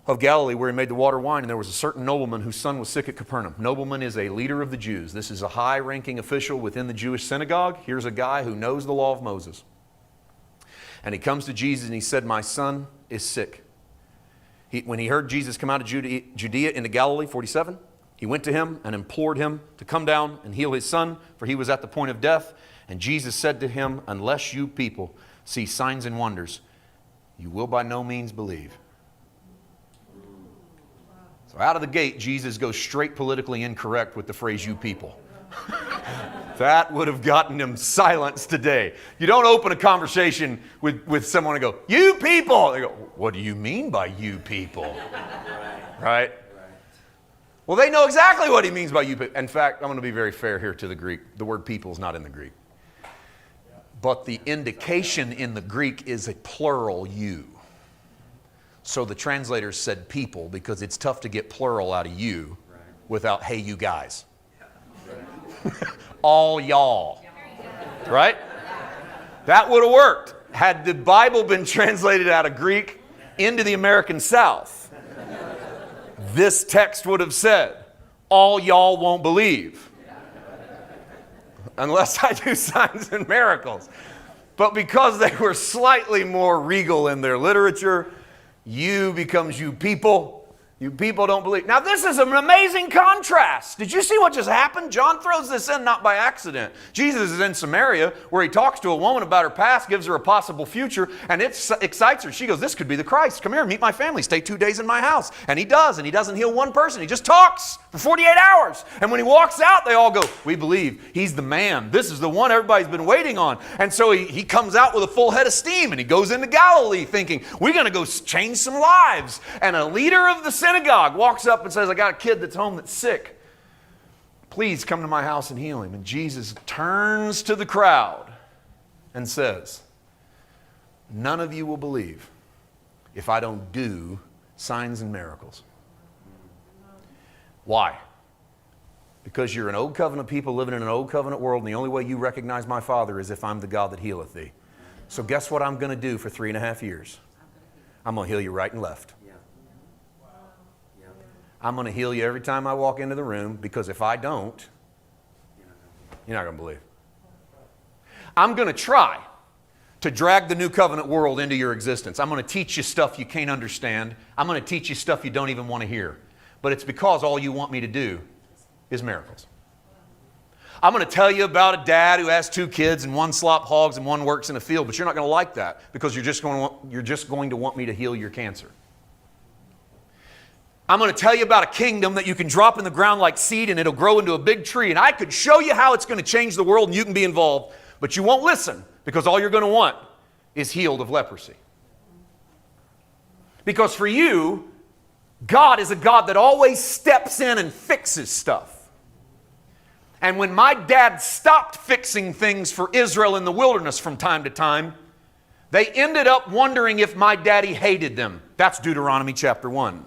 of Galilee where he made the water wine, and there was a certain nobleman whose son was sick at Capernaum. Nobleman is a leader of the Jews. This is a high-ranking official within the Jewish synagogue. Here's a guy who knows the law of Moses. And he comes to Jesus and he said, my son is sick. When he heard Jesus come out of Judea into Galilee, 47, he went to him and implored him to come down and heal his son, for he was at the point of death. And Jesus said to him, unless you people see signs and wonders, you will by no means believe. So out of the gate, Jesus goes straight politically incorrect with the phrase, you people. That would have gotten him silenced today. You don't open a conversation with someone and go, you people. They go, what do you mean by you people? Right? Well, they know exactly what he means by you people. In fact, I'm going to be very fair here to the Greek. The word people is not in the Greek. But the indication in the Greek is a plural you. So the translators said people because it's tough to get plural out of you without, hey, you guys. All y'all. Right? That would have worked had the Bible been translated out of Greek into the American South. This text would have said, all y'all won't believe unless I do signs and miracles. But because they were slightly more regal in their literature, you becomes you people. You people don't believe. Now this is an amazing contrast. Did you see what just happened? John throws this in not by accident. Jesus is in Samaria where he talks to a woman about her past, gives her a possible future, and it excites her. She goes, this could be the Christ. Come here, meet my family. Stay 2 days in my house. And he does, and he doesn't heal one person. He just talks for 48 hours. And when he walks out, they all go, we believe he's the man. This is the one everybody's been waiting on. And so he comes out with a full head of steam, and he goes into Galilee thinking, we're going to go change some lives. And a leader of the synagogue walks up and says, I got a kid that's home that's sick. Please come to my house and heal him. And Jesus turns to the crowd and says, none of you will believe if I don't do signs and miracles. Why? Because you're an old covenant people living in an old covenant world, and the only way you recognize my Father is if I'm the God that healeth thee. So guess what I'm going to do for 3.5 years? I'm going to heal you right and left. I'm going to heal you every time I walk into the room, because if I don't, you're not going to believe. I'm going to try to drag the new covenant world into your existence. I'm going to teach you stuff you can't understand. I'm going to teach you stuff you don't even want to hear. But it's because all you want me to do is miracles. I'm going to tell you about a dad who has 2 kids and one slop hogs and one works in a field, but you're not going to like that because you're just going to want me to heal your cancer. I'm going to tell you about a kingdom that you can drop in the ground like seed and it'll grow into a big tree. And I could show you how it's going to change the world and you can be involved. But you won't listen because all you're going to want is healed of leprosy. Because for you, God is a God that always steps in and fixes stuff. And when my dad stopped fixing things for Israel in the wilderness from time to time, they ended up wondering if my daddy hated them. That's Deuteronomy chapter 1.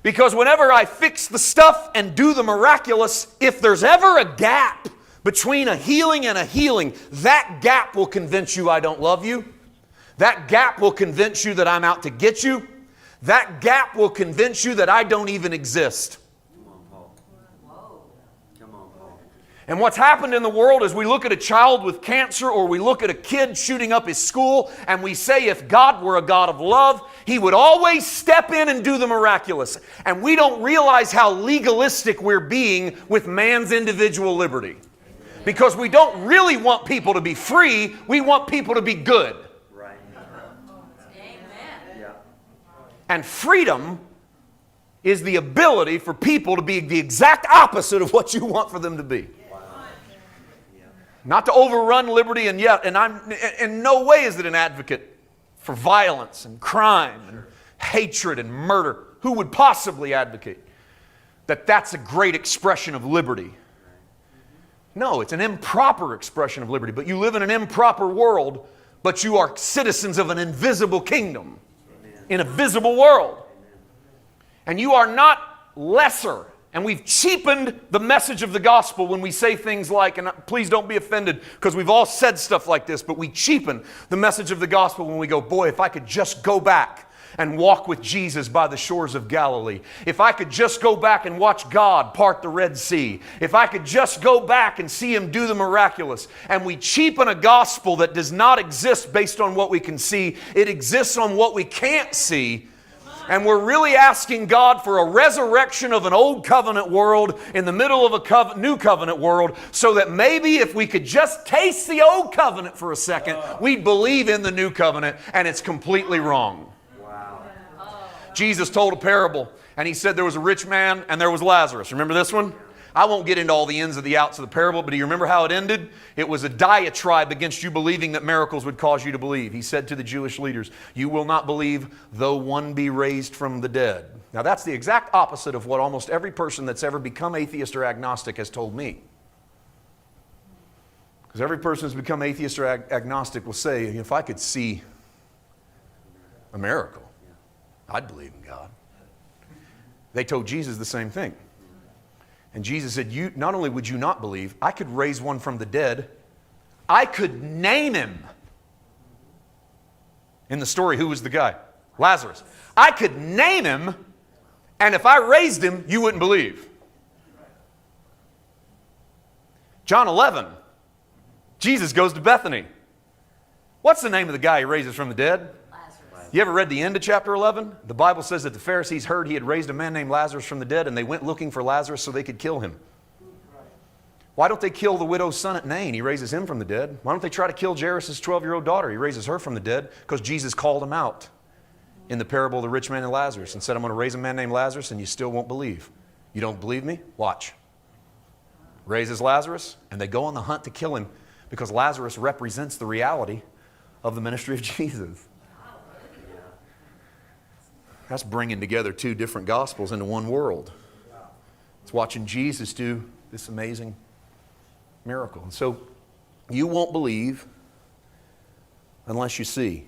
Because whenever I fix the stuff and do the miraculous, if there's ever a gap between a healing and a healing, that gap will convince you I don't love you. That gap will convince you that I'm out to get you. That gap will convince you that I don't even exist. And what's happened in the world is we look at a child with cancer or we look at a kid shooting up his school and we say if God were a God of love, He would always step in and do the miraculous. And we don't realize how legalistic we're being with man's individual liberty. Because we don't really want people to be free, we want people to be good. Right. Amen. Yeah. And freedom is the ability for people to be the exact opposite of what you want for them to be. Not to overrun liberty, and I'm in no way is it an advocate for violence and crime and hatred and murder. Who would possibly advocate that that's a great expression of liberty? No, it's an improper expression of liberty. But you live in an improper world, but you are citizens of an invisible kingdom in a visible world. And you are not lesser. And we've cheapened the message of the gospel when we say things like, and please don't be offended because we've all said stuff like this, but we cheapen the message of the gospel when we go, boy, if I could just go back and walk with Jesus by the shores of Galilee, if I could just go back and watch God part the Red Sea, if I could just go back and see Him do the miraculous, and we cheapen a gospel that does not exist based on what we can see, it exists on what we can't see. And we're really asking God for a resurrection of an old covenant world in the middle of a new covenant world, so that maybe if we could just taste the old covenant for a second, we'd believe in the new covenant, and it's completely wrong. Wow. Jesus told a parable, and He said there was a rich man and there was Lazarus. Remember this one? I won't get into all the ins and the outs of the parable, but do you remember how it ended? It was a diatribe against you believing that miracles would cause you to believe. He said to the Jewish leaders, "You will not believe though one be raised from the dead." Now that's the exact opposite of what almost every person that's ever become atheist or agnostic has told me. Because every person who's become atheist or agnostic will say, if I could see a miracle, I'd believe in God. They told Jesus the same thing. And Jesus said, not only would you not believe, I could raise one from the dead. I could name him. In the story, who was the guy? Lazarus. I could name him, and if I raised him, you wouldn't believe. John 11, Jesus goes to Bethany. What's the name of the guy He raises from the dead? You ever read the end of chapter 11? The Bible says that the Pharisees heard He had raised a man named Lazarus from the dead, and they went looking for Lazarus so they could kill him. Why don't they kill the widow's son at Nain? He raises him from the dead. Why don't they try to kill Jairus' 12-year-old daughter? He raises her from the dead, because Jesus called him out in the parable of the rich man and Lazarus and said, I'm going to raise a man named Lazarus, and you still won't believe. You don't believe me? Watch. Raises Lazarus, and they go on the hunt to kill him, because Lazarus represents the reality of the ministry of Jesus. That's bringing together two different gospels into one world. It's watching Jesus do this amazing miracle. And so you won't believe unless you see.